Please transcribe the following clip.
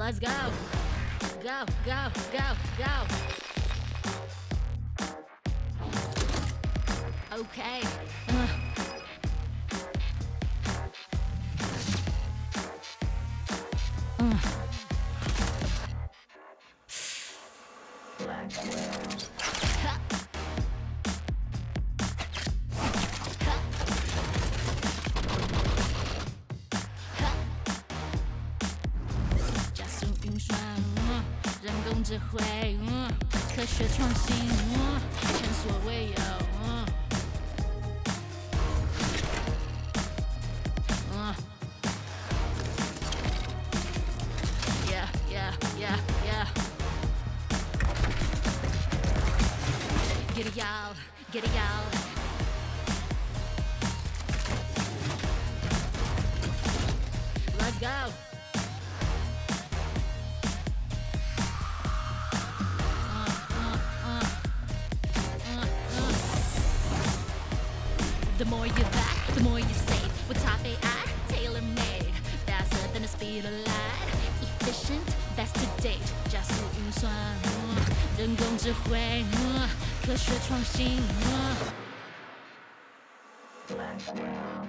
Let's go. Go, go, go, go. Okay. Blackwell.加速运算，人工智慧，科学创新，前所未有。Yeah, yeah, yeah, yeah. Get it, y'all. Get it, y'all. Let's go. The more you buy, the more you save. With top AI, tailor-made, faster than the speed of light. Efficient, best to date. 加速运算，人工智慧，科学创新。Blackwell.